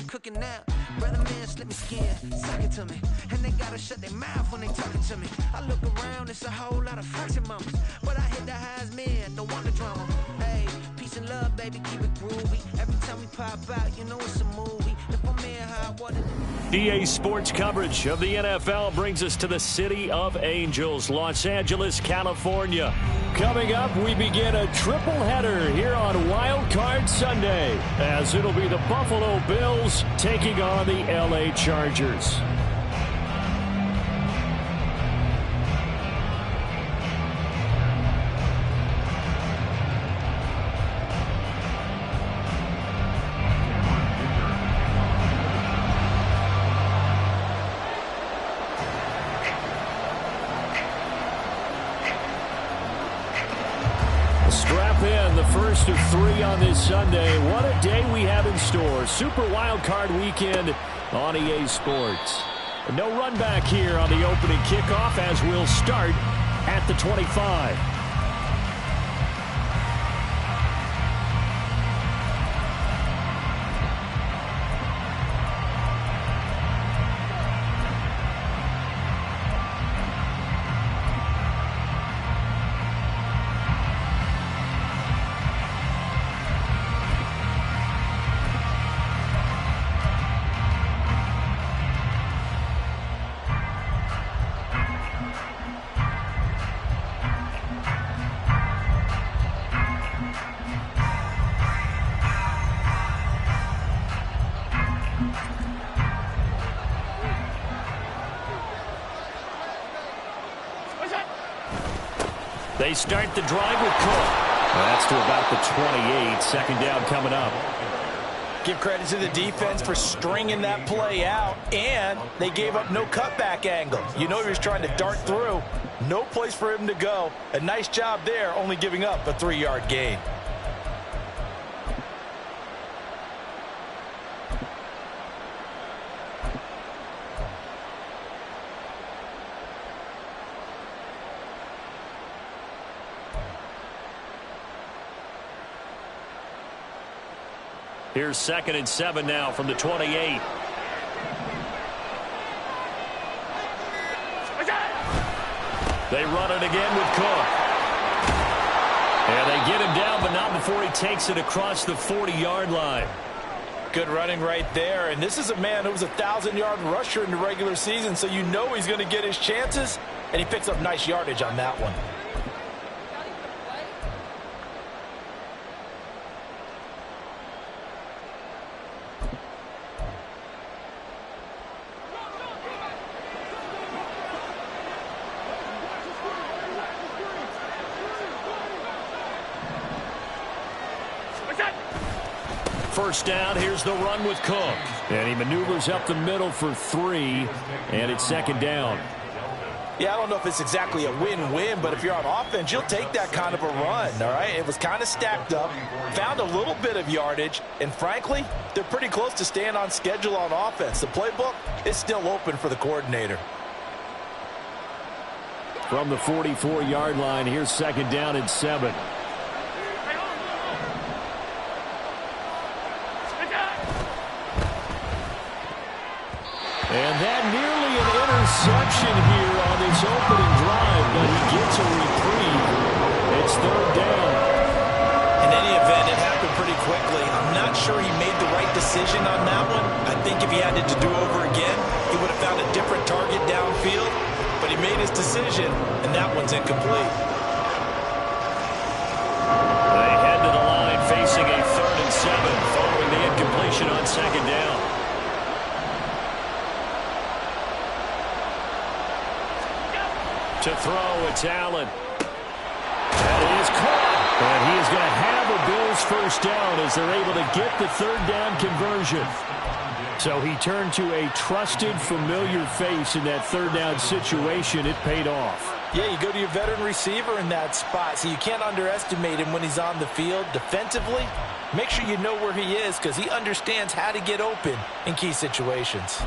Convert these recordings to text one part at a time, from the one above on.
cooking now. Brother man, slip me skin, suck it to me. And they gotta shut their mouth when they talking to me. I look around, it's a whole lot of foxy mamas. But I hit the highs, man, don't want the drama. Hey, peace and love, baby, keep it groovy. Every time we pop out, you know it's a movie. If I'm in hot water. EA Sports coverage of the NFL brings us to the City of Angels, Los Angeles, California. Coming up, we begin a triple header here on Wild Card Sunday, as it'll be the Buffalo Bills taking on the LA Chargers. Strap in, the first of 3 on this Sunday. What a day we have in store. Super Wild Card Weekend on EA Sports. No run back here on the opening kickoff as we'll start at the 25. They start the drive with Cook. That's to about the 28. Second down coming up. Give credit to the defense for stringing that play out, and they gave up no cutback angle. You know he was trying to dart through. No place for him to go. A nice job there, only giving up a 3-yard gain. Here's 2nd and 7 now from the 28. They run it again with Cook. And they get him down, but not before he takes it across the 40-yard line. Good running right there. And this is a man who was a 1,000-yard rusher in the regular season, so you know he's going to get his chances. And he picks up nice yardage on that one. First down, here's the run with Cook. And he maneuvers up the middle for 3, and it's 2nd down. Yeah, I don't know if it's exactly a win-win, but if you're on offense, you'll take that kind of a run, all right? It was kind of stacked up, found a little bit of yardage, and frankly, they're pretty close to staying on schedule on offense. The playbook is still open for the coordinator. From the 44-yard line, here's 2nd down and 7. And that nearly an interception here on this opening drive, but he gets a reprieve. It's 3rd down. In any event, it happened pretty quickly. I'm not sure he made the right decision on that one. I think if he had it to do over again, he would have found a different target downfield. But he made his decision, and that one's incomplete. They head to the line facing a 3rd and 7 following the incompletion on 2nd down. To throw, it's Allen. That is caught. And he is going to have a Bills first down as they're able to get the 3rd down conversion. So he turned to a trusted, familiar face in that 3rd down situation. It paid off. Yeah, you go to your veteran receiver in that spot, so you can't underestimate him when he's on the field. Defensively, make sure you know where he is because he understands how to get open in key situations.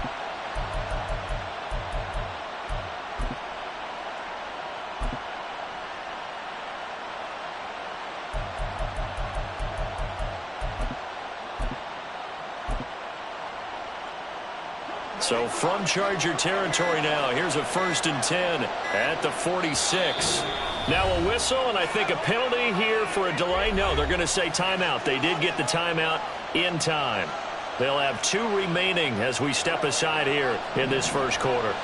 So from Charger territory now, here's a 1st and 10 at the 46. Now a whistle, and I think a penalty here for a delay. No, they're going to say timeout. They did get the timeout in time. They'll have 2 remaining as we step aside here in this first quarter.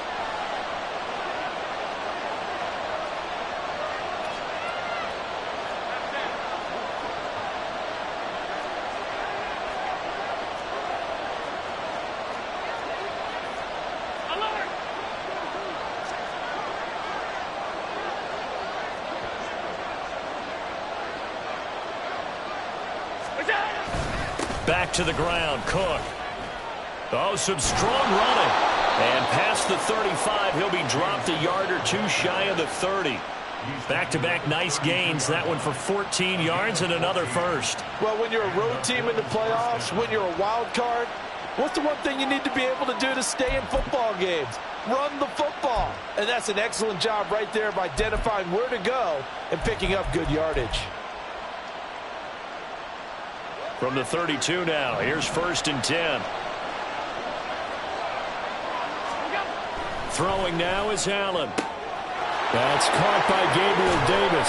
Back to the ground, Cook. Oh, some strong running. And past the 35, he'll be dropped a yard or 2 shy of the 30. Back-to-back nice gains. That one for 14 yards and another first. Well, when you're a road team in the playoffs, when you're a wild card, what's the one thing you need to be able to do to stay in football games? Run the football. And that's an excellent job right there of identifying where to go and picking up good yardage. From the 32 now, here's 1st and 10. Throwing now is Allen. That's caught by Gabriel Davis.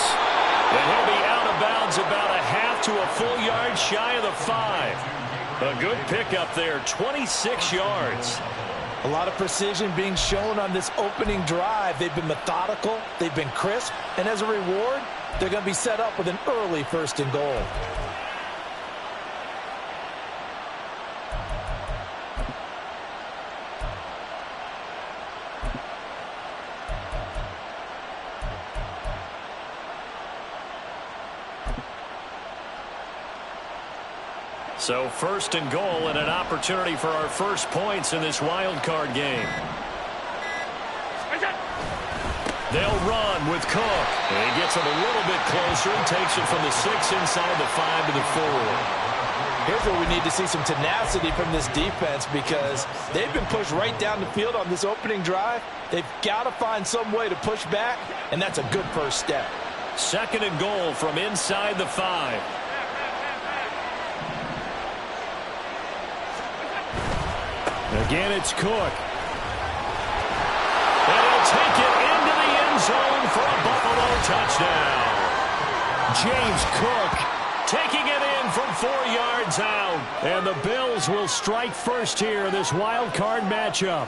And he'll be out of bounds about a half to a full yard shy of the 5. A good pickup there, 26 yards. A lot of precision being shown on this opening drive. They've been methodical, they've been crisp, and as a reward, they're going to be set up with an early 1st and goal. So 1st and goal and an opportunity for our first points in this wild card game. They'll run with Cook. And he gets it a little bit closer and takes it from the 6 inside the 5 to the 4. Here's where we need to see some tenacity from this defense because they've been pushed right down the field on this opening drive. They've got to find some way to push back, and that's a good first step. 2nd and goal from inside the 5. Again, it's Cook. And he'll take it into the end zone for a Buffalo touchdown. James Cook taking it in from 4 yards out. And the Bills will strike first here in this wild card matchup.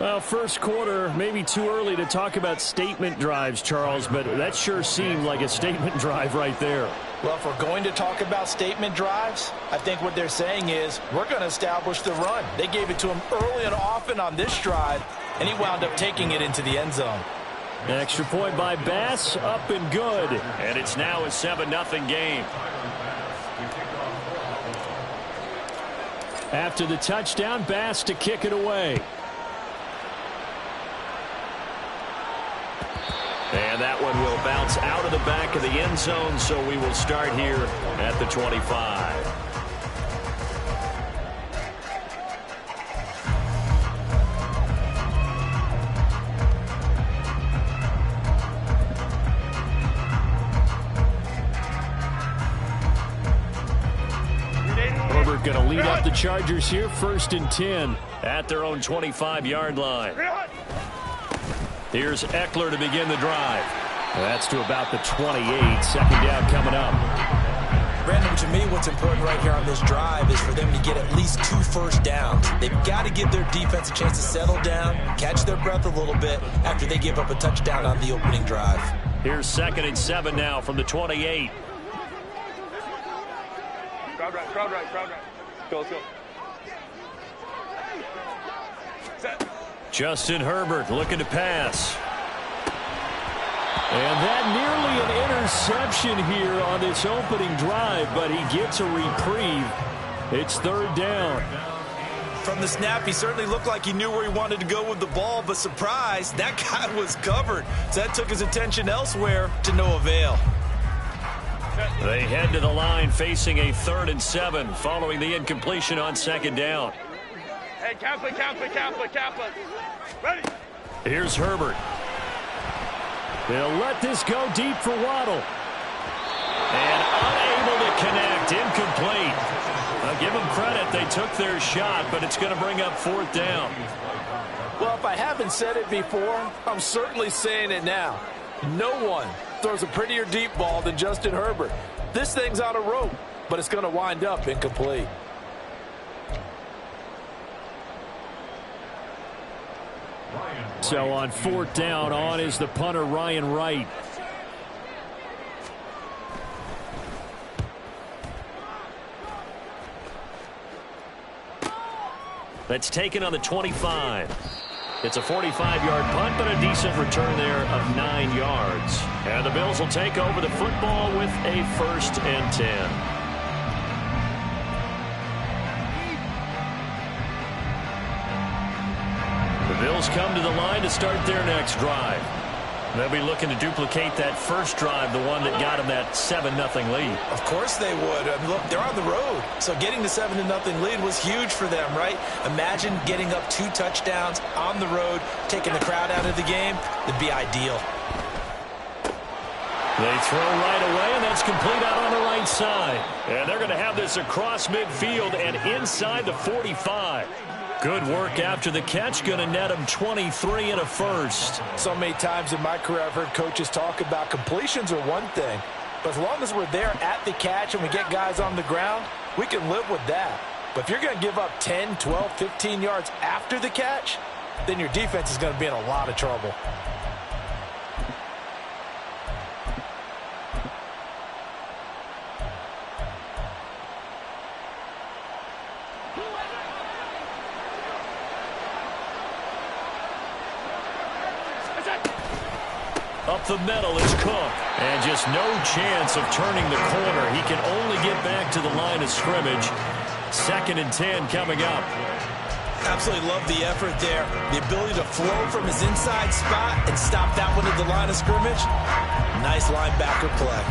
Well, first quarter, maybe too early to talk about statement drives, Charles, but that sure seemed like a statement drive right there. Well, if we're going to talk about statement drives, I think what they're saying is we're going to establish the run. They gave it to him early and often on this drive, and he wound up taking it into the end zone. An extra point by Bass, up and good. And it's now a 7-0 game. After the touchdown, Bass to kick it away. And that one will bounce out of the back of the end zone, so we will start here at the 25. Herbert going to lead up the Chargers here, 1st and 10 at their own 25-yard line. Here's Eckler to begin the drive. That's to about the 28. 2nd down coming up. Brandon, to me, what's important right here on this drive is for them to get at least 2 first downs. They've got to give their defense a chance to settle down, catch their breath a little bit after they give up a touchdown on the opening drive. Here's 2nd and 7 now from the 28. Crowd right. Go, let's go. Set. Justin Herbert looking to pass. And that nearly an interception here on this opening drive, but he gets a reprieve. It's 3rd down. From the snap, he certainly looked like he knew where he wanted to go with the ball, but surprise, that guy was covered. So that took his attention elsewhere to no avail. They head to the line facing a 3rd and 7 following the incompletion on 2nd down. Hey, Kaplan. Ready. Here's Herbert. They'll let this go deep for Waddle. And unable to connect. Incomplete. I'll give them credit. They took their shot, but it's going to bring up 4th down. Well, if I haven't said it before, I'm certainly saying it now. No one throws a prettier deep ball than Justin Herbert. This thing's on a rope, but it's going to wind up incomplete. So on 4th down, on is the punter, Ryan Wright. That's taken on the 25. It's a 45-yard punt, but a decent return there of 9 yards. And the Bills will take over the football with a 1st and 10. The Bills come to the line to start their next drive. They'll be looking to duplicate that first drive, the one that got them that 7-0 lead. Of course they would. I mean, look, they're on the road. So getting the 7-0 lead was huge for them, right? Imagine getting up 2 touchdowns on the road, taking the crowd out of the game. That'd be ideal. They throw right away, and that's complete out on the right side. And they're going to have this across midfield and inside the 45. Good work after the catch, going to net him 23 and a first. So many times in my career I've heard coaches talk about completions are one thing, but as long as we're there at the catch and we get guys on the ground, we can live with that. But if you're going to give up 10, 12, 15 yards after the catch, then your defense is going to be in a lot of trouble. Up the middle is Cook. And just no chance of turning the corner. He can only get back to the line of scrimmage. 2nd and 10 coming up. Absolutely love the effort there. The ability to flow from his inside spot and stop that one at the line of scrimmage. Nice linebacker play.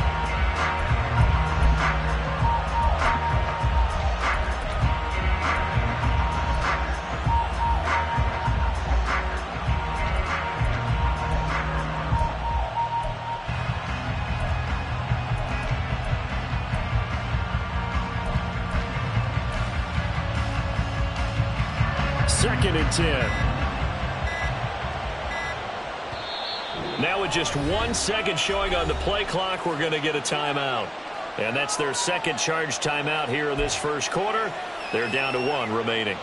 Second and 10. Now with just 1 second showing on the play clock, we're going to get a timeout. And that's their second charge timeout here in this first quarter. They're down to 1 remaining.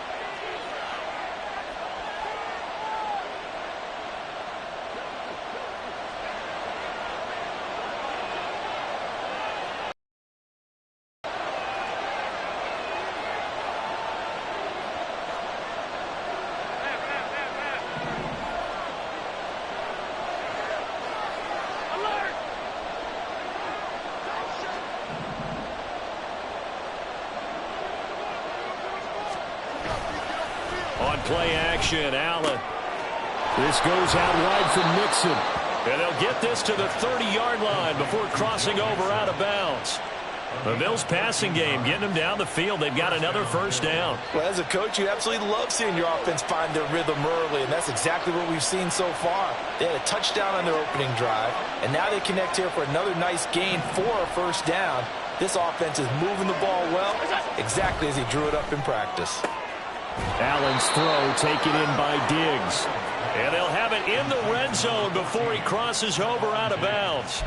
Play action, Allen. This goes out wide from Nixon. And they'll get this to the 30-yard line before crossing over out of bounds. The Bills passing game getting them down the field. They've got another first down. Well, as a coach, you absolutely love seeing your offense find their rhythm early, and that's exactly what we've seen so far. They had a touchdown on their opening drive, and now they connect here for another nice gain for a first down. This offense is moving the ball well, exactly as he drew it up in practice. Allen's throw taken in by Diggs. And they'll have it in the red zone before he crosses over out of bounds.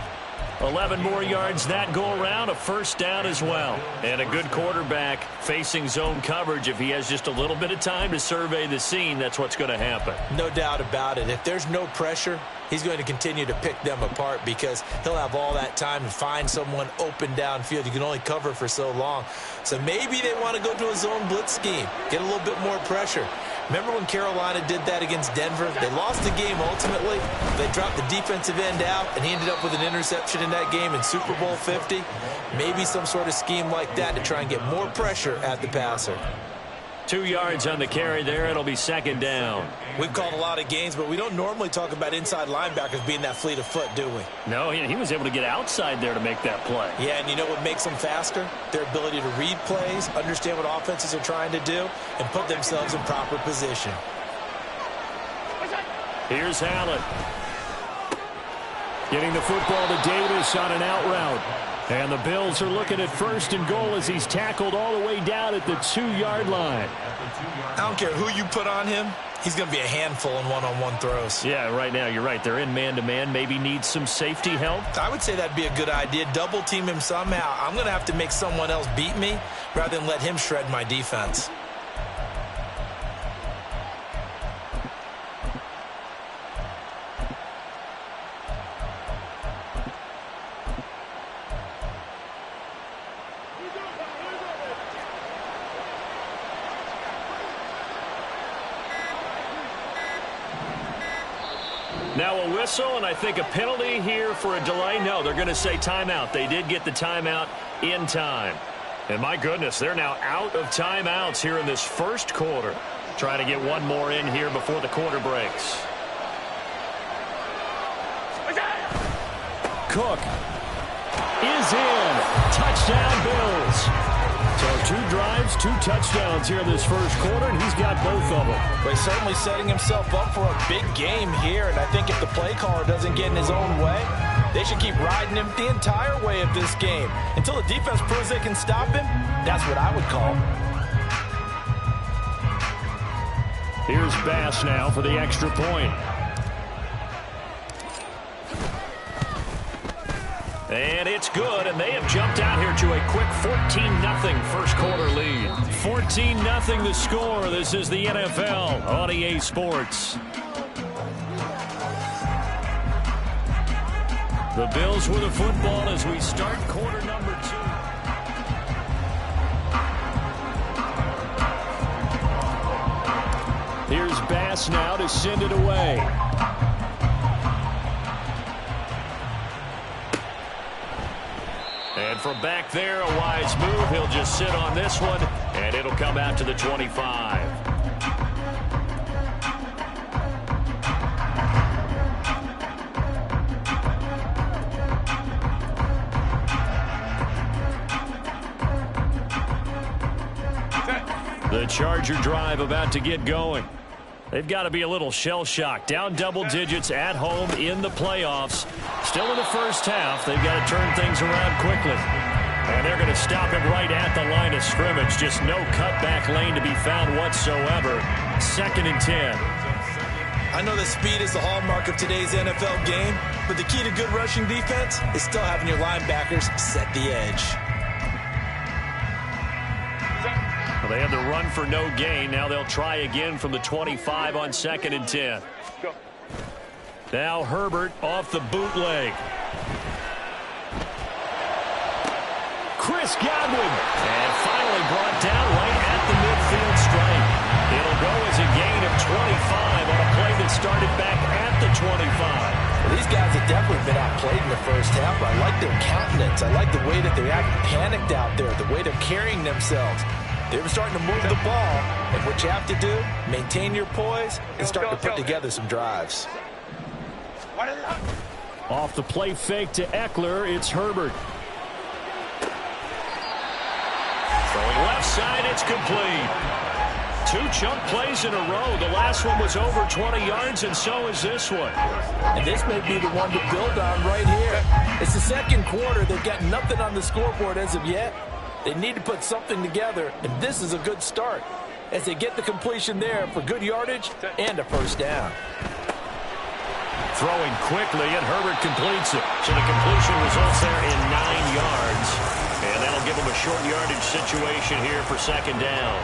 11 more yards that go around, a first down as well. And a good quarterback facing zone coverage. If he has just a little bit of time to survey the scene, that's what's going to happen. No doubt about it. If there's no pressure, he's going to continue to pick them apart because he'll have all that time to find someone open downfield. You can only cover for so long. So maybe they want to go to a zone blitz scheme, get a little bit more pressure. Remember when Carolina did that against Denver? They lost the game ultimately. They dropped the defensive end out, and he ended up with an interception in that game in Super Bowl 50. Maybe some sort of scheme like that to try and get more pressure at the passer. 2 yards on the carry there. It'll be second down. We've called a lot of games, but we don't normally talk about inside linebackers being that fleet of foot, do we? No, he was able to get outside there to make that play. Yeah, and you know what makes them faster? Their ability to read plays, understand what offenses are trying to do, and put themselves in proper position. Here's Allen. Getting the football to Davis on an out route. And the Bills are looking at 1st and goal as he's tackled all the way down at the 2-yard line. I don't care who you put on him. He's going to be a handful in one-on-one throws. Yeah, right now you're right. They're in man-to-man. Maybe needs some safety help. I would say that'd be a good idea. Double team him somehow. I'm going to have to make someone else beat me rather than let him shred my defense. Now a whistle, and I think a penalty here for a delay. No, they're going to say timeout. They did get the timeout in time. And my goodness, they're now out of timeouts here in this first quarter. Trying to get one more in here before the quarter breaks. Cook is in. Touchdown, Bills. So 2 drives, 2 touchdowns here in this first quarter, and he's got both of them. Well, he's certainly setting himself up for a big game here, and I think if the play caller doesn't get in his own way, they should keep riding him the entire way of this game. Until the defense proves they can stop him, that's what I would call. Here's Bass now for the extra point. And it's good, and they have jumped out here to a quick 14-0 first quarter lead. 14-0 the score. This is the NFL on EA Sports. The Bills with the football as we start quarter number 2. Here's Bass now to send it away. And from back there, a wise move. He'll just sit on this one, and it'll come out to the 25. The Charger drive about to get going. They've got to be a little shell-shocked. Down double digits at home in the playoffs. Still in the first half. They've got to turn things around quickly. And they're going to stop him right at the line of scrimmage. Just no cutback lane to be found whatsoever. 2nd and 10. I know that speed is the hallmark of today's NFL game, but the key to good rushing defense is still having your linebackers set the edge. Well, they had the run for no gain. Now they'll try again from the 25 on 2nd and 10. Go. Now Herbert off the bootleg. Chris Godwin. And finally brought down right at the midfield stripe. It'll go as a gain of 25 on a play that started back at the 25. Well, these guys have definitely been outplayed in the first half. I like their countenance. I like the way that they're acting panicked out there, the way they're carrying themselves. They're starting to move the ball, and what you have to do, maintain your poise and start to put together some drives. Off the play fake to Eckler, it's Herbert. Throwing left side, it's complete. 2 chunk plays in a row. The last one was over 20 yards, and so is this one. And this may be the one to build on right here. It's the second quarter. They've got nothing on the scoreboard as of yet. They need to put something together, and this is a good start as they get the completion there for good yardage and a first down. Throwing quickly, and Herbert completes it. So the completion results there in 9 yards. And that'll give them a short yardage situation here for 2nd down.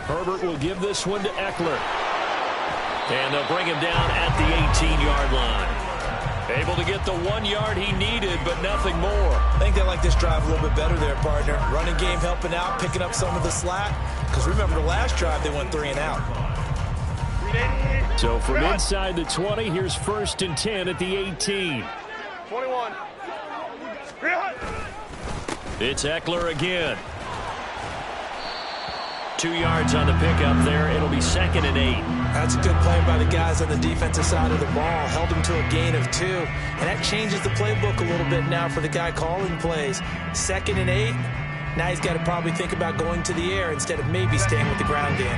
Herbert will give this one to Eckler. And they'll bring him down at the 18-yard line. Able to get the 1 yard he needed, but nothing more. I think they like this drive a little bit better there, partner. Running game helping out, picking up some of the slack. Because remember the last drive, they went 3 and out. So from inside the 20, here's 1st and 10 at the 18. 21. It's Eckler again. 2 yards on the pickup there. It'll be 2nd and 8. That's a good play by the guys on the defensive side of the ball. Held them to a gain of 2. And that changes the playbook a little bit now for the guy calling plays. 2nd and 8. Now he's got to probably think about going to the air instead of maybe staying with the ground game.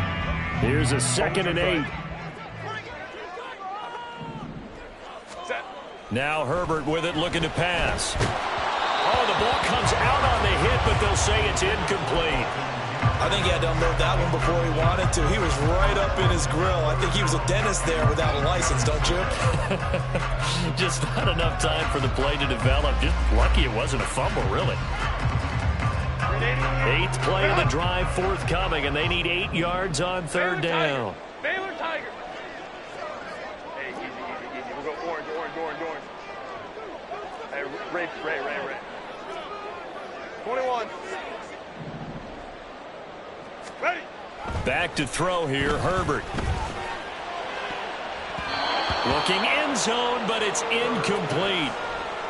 Here's a 2nd and 8. Now Herbert with it, looking to pass. Oh, the ball comes out on the hit, but they'll say it's incomplete. I think he had to unload that one before he wanted to. He was right up in his grill. I think he was a dentist there without a license, don't you? Just not enough time for the play to develop. Just lucky it wasn't a fumble, really. 8th play of the drive forthcoming, and they need 8 yards on 3rd down. Baylor Tiger. Hey, easy. We'll go orange. Hey, Ray. 21. Ready. Back to throw here, Herbert. Looking end zone, but it's incomplete.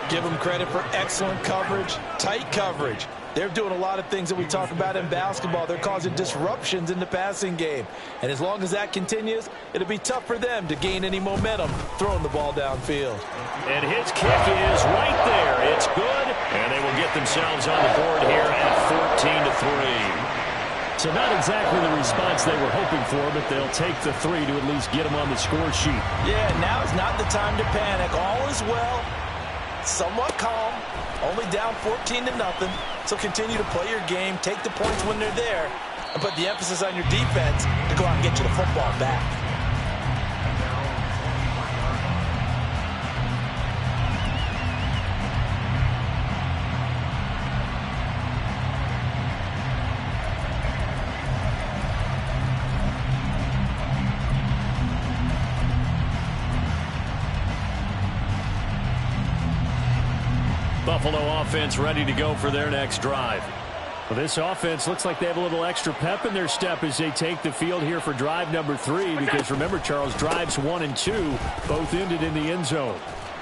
Give them credit for excellent coverage, tight coverage. They're doing a lot of things that we talk about in basketball. They're causing disruptions in the passing game. And as long as that continues, it'll be tough for them to gain any momentum throwing the ball downfield. And his kick is right there. It's good, and they will get themselves on the board here at 14-3. So not exactly the response they were hoping for, but they'll take the 3 to at least get them on the score sheet. Yeah, now is not the time to panic. All is well, somewhat calm, only down 14-0. So continue to play your game, take the points when they're there, and put the emphasis on your defense to go out and get you the football back. Buffalo offense ready to go for their next drive. Well, this offense looks like they have a little extra pep in their step as they take the field here for drive number 3, because remember, Charles, drives 1 and 2 both ended in the end zone.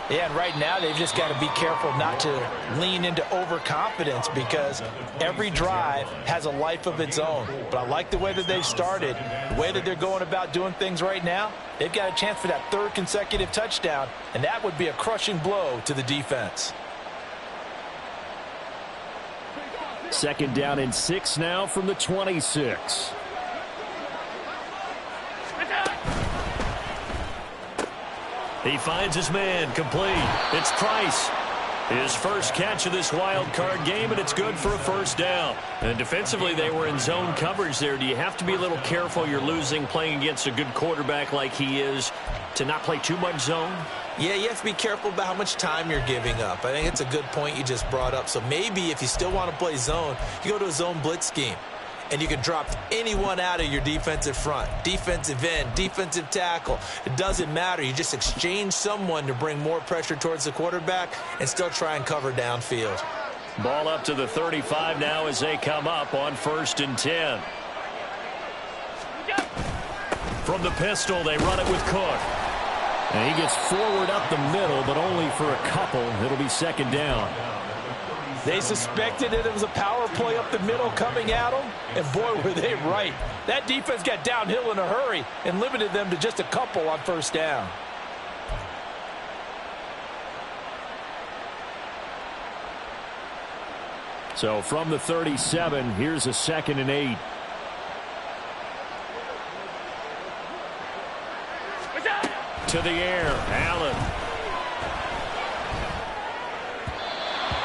Yeah, and right now they've just got to be careful not to lean into overconfidence, because every drive has a life of its own. But I like the way that they've started, the way that they're going about doing things right now. They've got a chance for that 3rd consecutive touchdown, and that would be a crushing blow to the defense. 2nd down and 6 now from the 26. He finds his man, complete. It's Price. His first catch of this wild card game, and it's good for a 1st down. And defensively, they were in zone coverage there. Do you have to be a little careful? You're losing, playing against a good quarterback like he is, to not play too much zone? Yeah, you have to be careful about how much time you're giving up. I think it's a good point you just brought up. So maybe if you still want to play zone, you go to a zone blitz scheme, and you can drop anyone out of your defensive front, defensive end, defensive tackle. It doesn't matter. You just exchange someone to bring more pressure towards the quarterback and still try and cover downfield. Ball up to the 35 now as they come up on 1st and 10. From the pistol, they run it with Cook. And he gets forward up the middle, but only for a couple. It'll be 2nd down. They suspected that it was a power play up the middle coming at them, and boy, were they right. That defense got downhill in a hurry and limited them to just a couple on 1st down. So from the 37, here's a 2nd and 8. To the air, Allen.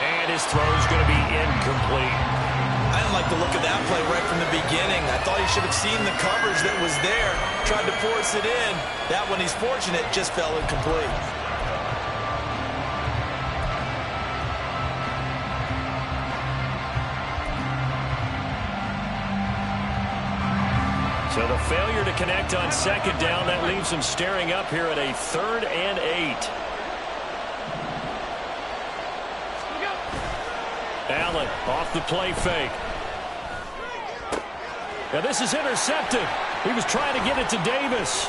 And his throw's going to be incomplete. I didn't like the look of that play right from the beginning. I thought he should have seen the coverage that was there, tried to force it in. That one, he's fortunate, just fell incomplete. So the failure to connect on 2nd down, that leaves them staring up here at a 3rd and 8. Allen off the play fake. Now this is intercepted. He was trying to get it to Davis.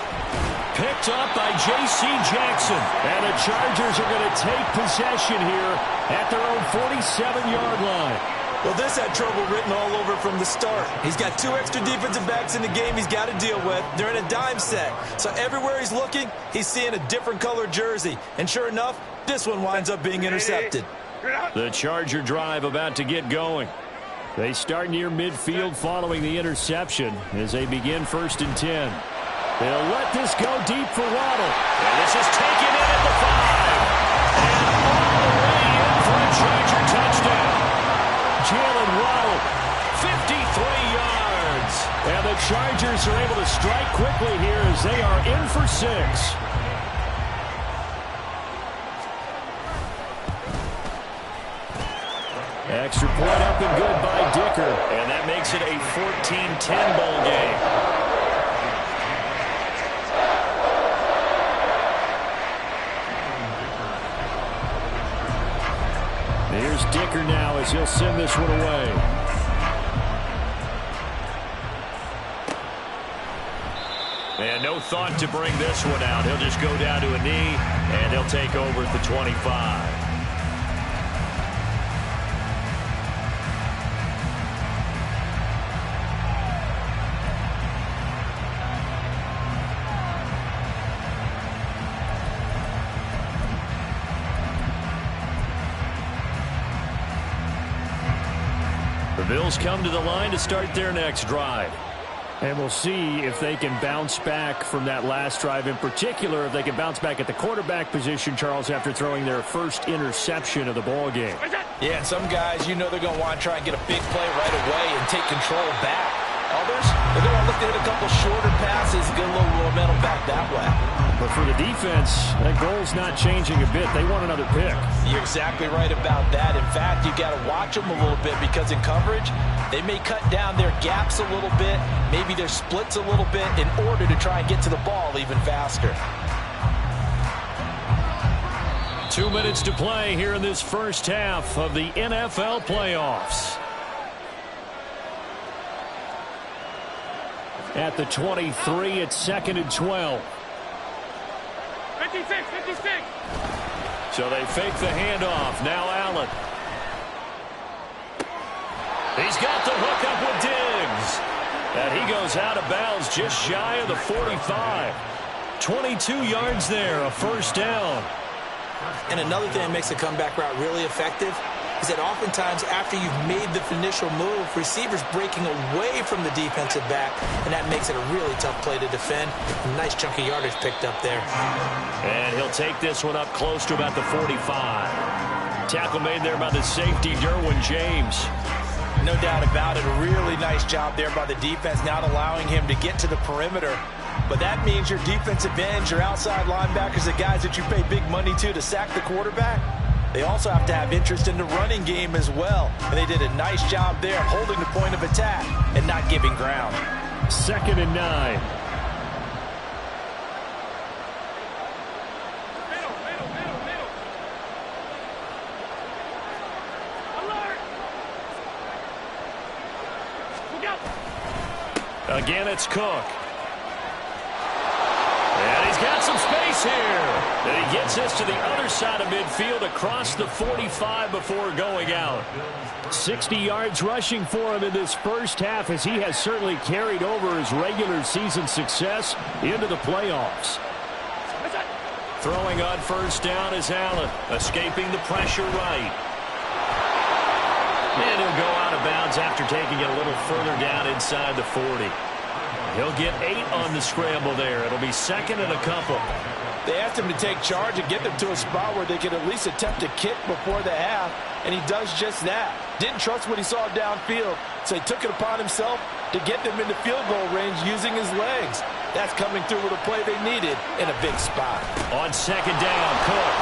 Picked up by J.C. Jackson. And the Chargers are going to take possession here at their own 47-yard line. Well, this had trouble written all over from the start. He's got 2 extra defensive backs in the game he's got to deal with. They're in a dime set. So everywhere he's looking, he's seeing a different color jersey. And sure enough, this one winds up being intercepted. The Charger drive about to get going. They start near midfield following the interception as they begin 1st and 10. They'll let this go deep for Waddle. And this is taken in at the 5. And all the way in for a Charger touchdown. Jalen Waddle, 53 yards. And the Chargers are able to strike quickly here as they are in for 6. Extra point up and good by Dicker. And that makes it a 14-10 ball game. Here's Dicker now as he'll send this one away. And no thought to bring this one out. He'll just go down to a knee, and he'll take over at the 25. The Bills come to the line to start their next drive. And we'll see if they can bounce back from that last drive. In particular, if they can bounce back at the quarterback position, Charles, after throwing their first interception of the ball game. Yeah, and some guys, you know they're going to want to try and get a big play right away and take control back. Others, they're going to look to hit a couple shorter passes, get a little momentum back that way. But for the defense, that goal's not changing a bit. They want another pick. You're exactly right about that. In fact, you got to watch them a little bit because in coverage, they may cut down their gaps a little bit, maybe their splits a little bit in order to try and get to the ball even faster. 2 minutes to play here in this first half of the NFL playoffs. At the 23, it's 2nd and 12. 56. So they fake the handoff. Now Allen. He's got the hook up with Diggs. And he goes out of bounds just shy of the 45. 22 yards there, a first down. And another thing that makes the comeback route really effective is that oftentimes after you've made the initial move, receivers breaking away from the defensive back, and that makes it a really tough play to defend. A nice chunk of yardage picked up there. And he'll take this one up close to about the 45. Tackle made there by the safety, Derwin James. No doubt about it. A really nice job there by the defense, not allowing him to get to the perimeter. But that means your defensive ends, your outside linebackers, the guys that you pay big money to sack the quarterback, they also have to have interest in the running game as well. And they did a nice job there holding the point of attack and not giving ground. 2nd and 9. Again, it's Cook. And he's got some space here. And he gets this to the other side of midfield across the 45 before going out. 60 yards rushing for him in this first half as he has certainly carried over his regular season success into the playoffs. Throwing on first down is Allen, escaping the pressure right. And he'll go out of bounds after taking it a little further down inside the 40. He'll get 8 on the scramble there. It'll be 2nd and a couple. They asked him to take charge and get them to a spot where they could at least attempt a kick before the half, and he does just that. Didn't trust what he saw downfield, so he took it upon himself to get them into field goal range using his legs. That's coming through with a play they needed in a big spot. On 2nd down, Cook.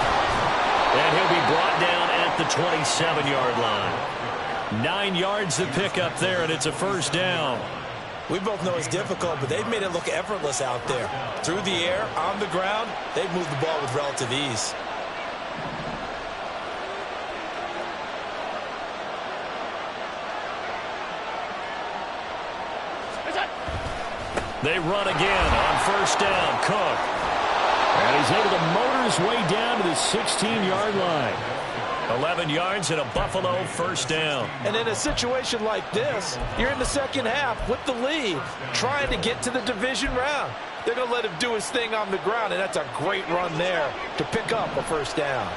And he'll be brought down at the 27-yard line. 9 yards to pick up there, and it's a first down. We both know it's difficult, but they've made it look effortless out there. Through the air, on the ground, they've moved the ball with relative ease. They run again on first down, Cook. And he's able to motor his way down to the 16-yard line. 11 yards and a Buffalo first down. And in a situation like this, you're in the second half with the lead, trying to get to the division round. They're going to let him do his thing on the ground, and that's a great run there to pick up a first down.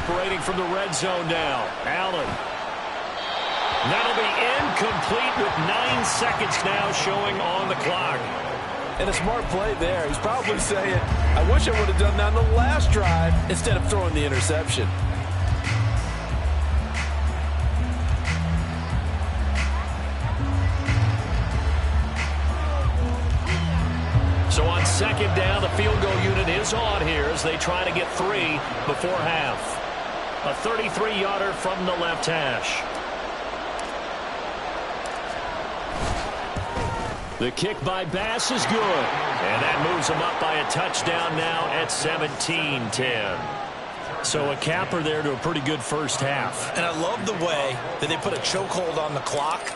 operating from the red zone now. Allen. That'll be incomplete with 9 seconds now showing on the clock. And a smart play there. He's probably saying, I wish I would have done that on the last drive instead of throwing the interception. So on second down, the field goal unit is on here as they try to get 3 before half. A 33-yarder from the left hash. The kick by Bass is good. And that moves them up by a touchdown now at 17-10. So a capper there to a pretty good first half. And I love the way that they put a chokehold on the clock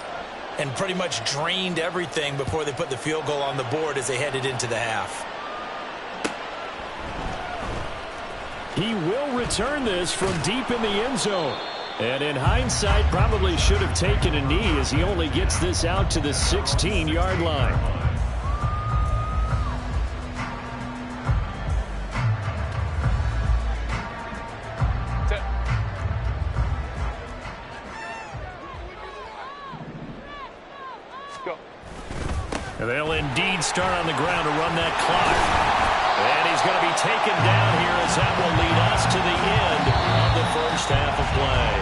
and pretty much drained everything before they put the field goal on the board as they headed into the half. He will return this from deep in the end zone. And in hindsight, probably should have taken a knee as he only gets this out to the 16-yard line. Go. And they'll indeed start on the ground to run that clock. And he's going to be taken down here as that will lead us to the end of the first half of play.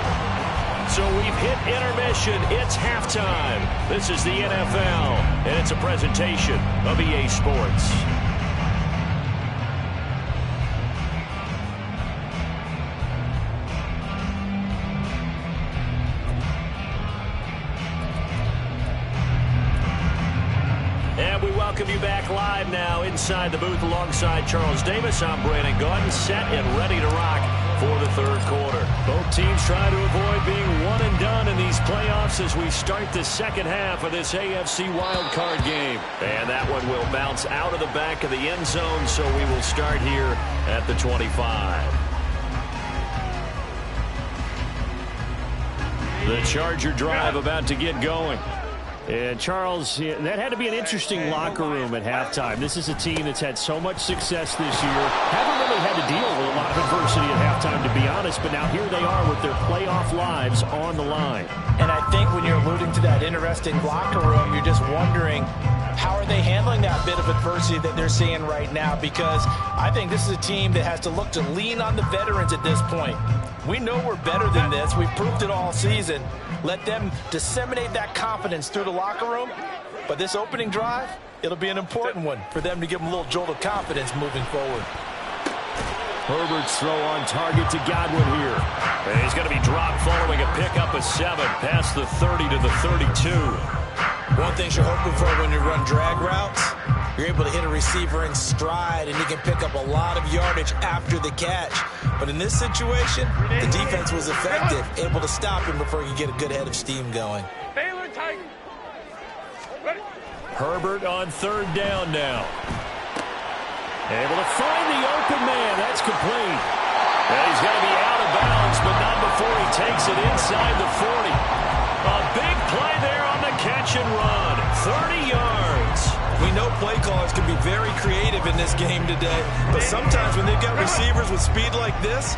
So we've hit intermission. It's halftime. This is the NFL, and it's a presentation of EA Sports. And we welcome you back live now inside the booth alongside Charles Davis. I'm Brandon Gaudin, set and ready to rock for the third quarter. Both teams trying to avoid being one and done in these playoffs as we start the second half of this AFC wildcard game. And that one will bounce out of the back of the end zone, so we will start here at the 25. The Charger drive about to get going. And, Charles, that had to be an interesting locker room at halftime. This is a team that's had so much success this year. Haven't really had to deal with a lot of adversity at halftime, to be honest. But now here they are with their playoff lives on the line. And I think when you're alluding to that interesting locker room, you're just wondering, how are they handling that bit of adversity that they're seeing right now? Because I think this is a team that has to look to lean on the veterans at this point. We know we're better than this. We've proved it all season. Let them disseminate that confidence through the locker room. But this opening drive, it'll be an important one for them to give them a little jolt of confidence moving forward. Herbert's throw on target to Godwin here. And he's going to be dropped following a pickup of 7 past the 30 to the 32. One thing you're hoping for when you run drag routes, you're able to hit a receiver in stride, and you can pick up a lot of yardage after the catch. But in this situation, the defense was effective, able to stop him before he could get a good head of steam going. Baylor Titan. Ready. Herbert on third down now. Able to find the open man. That's complete. And he's going to be out of bounds, but not before he takes it inside the 40. A big play there on the catch and run. 30 yards. We know play callers can be very creative in this game today, but sometimes when they've got receivers with speed like this,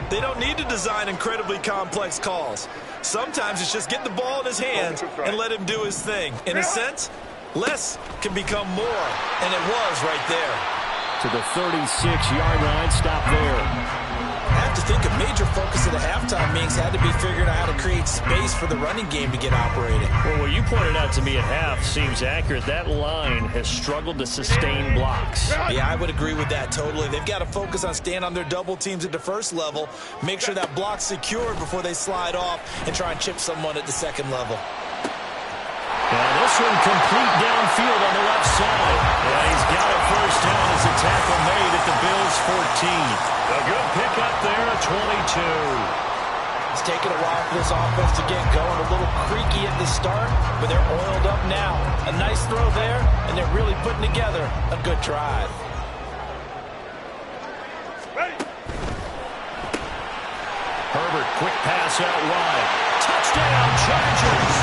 they don't need to design incredibly complex calls. Sometimes it's just get the ball in his hands and let him do his thing. In a sense, less can become more, and it was right there. To the 36-yard line, stop there. I have to think a major focus of the halftime meetings had to be figuring out how to create space for the running game to get operating. Well, what you pointed out to me at half seems accurate. That line has struggled to sustain blocks. Yeah, I would agree with that totally. They've got to focus on staying on their double teams at the first level, make sure that block's secured before they slide off and try and chip someone at the second level. And this one complete downfield on the left side. And he's got a first down as a tackle made at the Bills' 14. A good pickup there at 22. It's taken a while for this offense to get going. A little creaky at the start, but they're oiled up now. A nice throw there, and they're really putting together a good drive. Ready. Herbert, quick pass out wide. Touchdown, Chargers.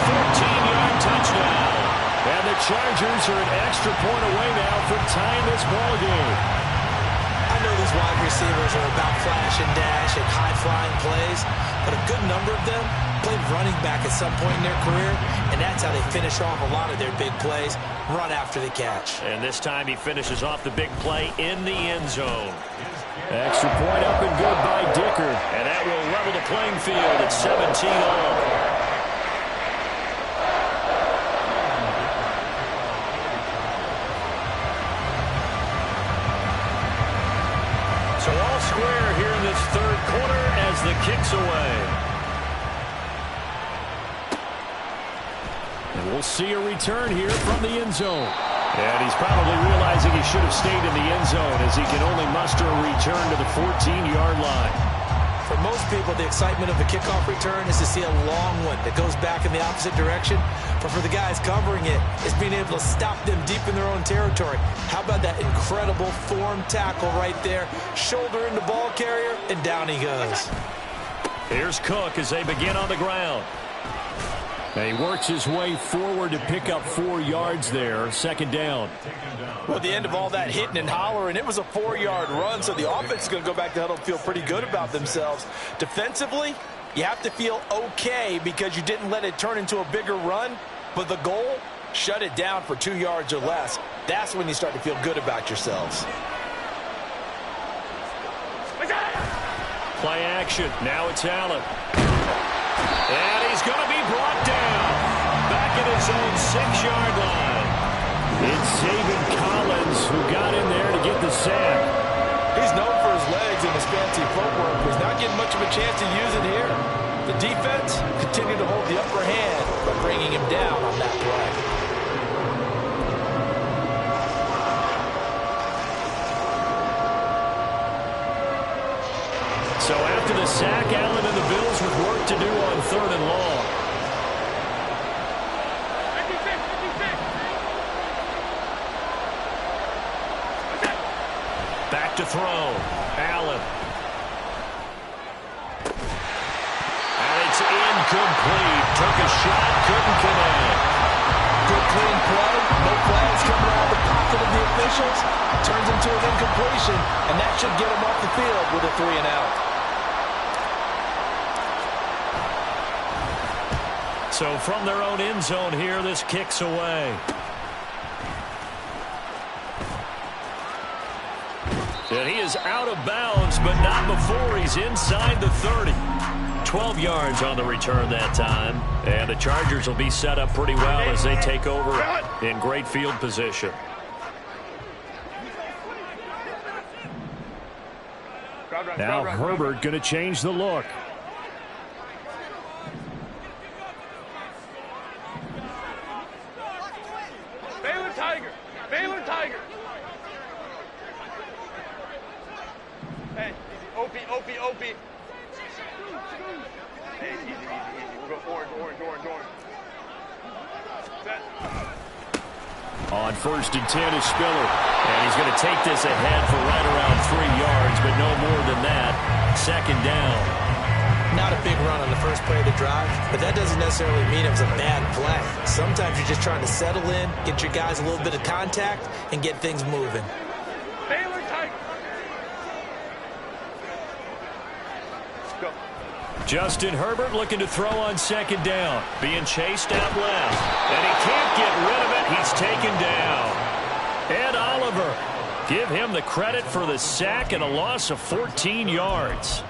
14-yard touchdown. And the Chargers are an extra point away now from tying this ball game. I know these wide receivers are about flash and dash and high-flying plays, but a good number of them played running back at some point in their career, and that's how they finish off a lot of their big plays, run after the catch. And this time he finishes off the big play in the end zone. Extra point up and good by Dicker. And that will level the playing field at 17-all. So all square here in this third quarter as the kick's away. And we'll see a return here from the end zone. And he's probably realizing he should have stayed in the end zone as he can only muster a return to the 14-yard line. For most people, the excitement of the kickoff return is to see a long one that goes back in the opposite direction. But for the guys covering it, it's being able to stop them deep in their own territory. How about that incredible form tackle right there? Shoulder in the ball carrier, and down he goes. Here's Cook as they begin on the ground. And he works his way forward to pick up 4 yards there, second down. Well, at the end of all that hitting and hollering, it was a 4-yard run, so the offense is going to go back to huddle and feel pretty good about themselves. Defensively, you have to feel okay because you didn't let it turn into a bigger run, but the goal, shut it down for 2 yards or less. That's when you start to feel good about yourselves. Play action. Now it's Allen. And he's going to be brought down. Back at his own 6-yard line. It's Zaven Collins who got in there to get the sack. He's known for his legs and his fancy footwork, but he's not getting much of a chance to use it here. The defense continued to hold the upper hand by bringing him down on that play. So after the sack, Allen and the Bills with work to do on 3rd and long. Back to throw. Allen. And it's incomplete. Took a shot, couldn't connect. Good clean play. No flags coming out of the pocket of the officials. Turns into an incompletion, and that should get him off the field with a 3-and-out. So from their own end zone here, this kicks away. And he is out of bounds, but not before he's inside the 30. 12 yards on the return that time. And the Chargers will be set up pretty well as they take over in great field position. Now Herbert going to change the look. Baylor Tiger. Hey, OP. Hey, easy. We'll go orange. Set. On 1st and 10 is Spiller. And he's going to take this ahead for right around 3 yards, but no more than that. 2nd down. Not a big run on the first play of the drive, but that doesn't necessarily mean it was a bad play. Sometimes you're just trying to settle in, get your guys a little bit of contact, and get things moving. Baylor Tiger. Go. Justin Herbert looking to throw on 2nd down. Being chased out left. And he can't get rid of it. He's taken down. Ed Oliver. Give him the credit for the sack and a loss of 14 yards.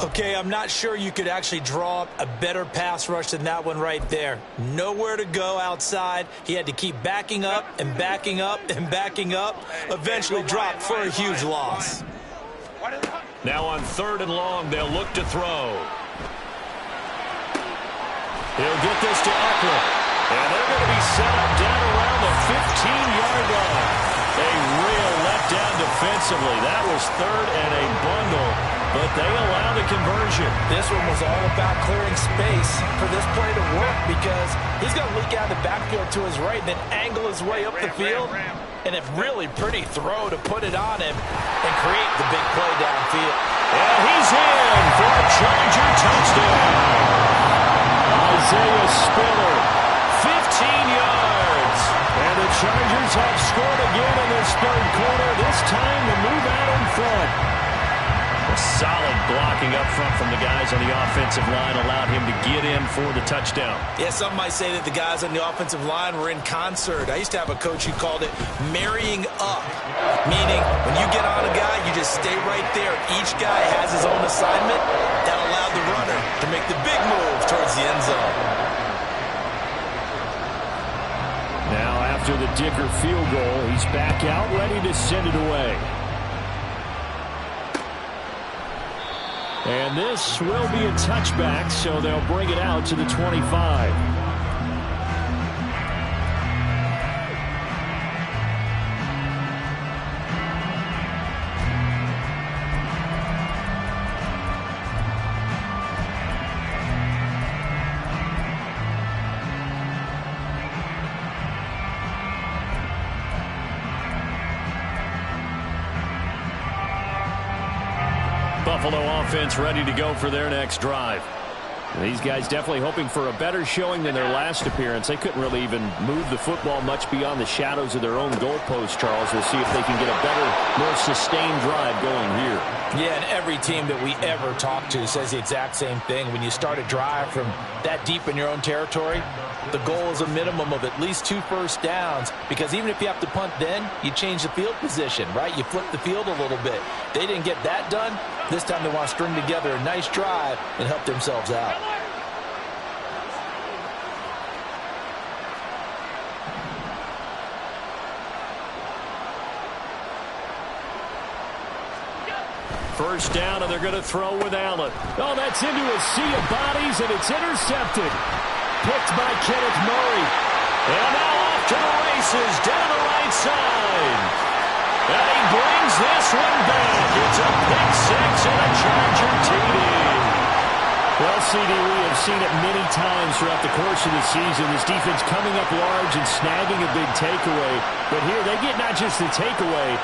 Okay, I'm not sure you could actually draw up a better pass rush than that one right there. Nowhere to go outside. He had to keep backing up and backing up and backing up. Eventually dropped for a huge loss. Now on 3rd and long, they'll look to throw. He'll get this to Eckler. And they're going to be set up down around the 15-yard line. A real letdown defensively. That was 3rd and a bundle. But they allow the conversion. This one was all about clearing space for this play to work because he's going to leak out the backfield to his right and then angle his way up the field. And a really pretty throw to put it on him and create the big play downfield. And he's in for a Charger touchdown. Isaiah Spiller, 15 yards. And the Chargers have scored again in the this third quarter. This time the move out in front. A solid blocking up front from the guys on the offensive line allowed him to get in for the touchdown. Yeah, some might say that the guys on the offensive line were in concert. I used to have a coach who called it marrying up, meaning when you get on a guy, you just stay right there. Each guy has his own assignment. That allowed the runner to make the big move towards the end zone. Now after the Dicker field goal, he's back out ready to send it away. And this will be a touchback, so they'll bring it out to the 25. Buffalo offense ready to go for their next drive. These guys definitely hoping for a better showing than their last appearance. They couldn't really even move the football much beyond the shadows of their own goalpost, Charles. We'll see if they can get a better, more sustained drive going here. Yeah, and every team that we ever talk to says the exact same thing. When you start a drive from that deep in your own territory, the goal is a minimum of at least 2 first downs, because even if you have to punt then, you change the field position, right? You flip the field a little bit. They didn't get that done. This time they want to string together a nice drive and help themselves out. First down, and they're going to throw with Allen. Oh, that's into a sea of bodies, and it's intercepted. Picked by Kenneth Murray. And now off to the races, down the right side. And he brings this one back. It's a pick six and a Charger TD. Well, CD, we have seen it many times throughout the course of the season. This defense coming up large and snagging a big takeaway. But here they get not just the takeaway,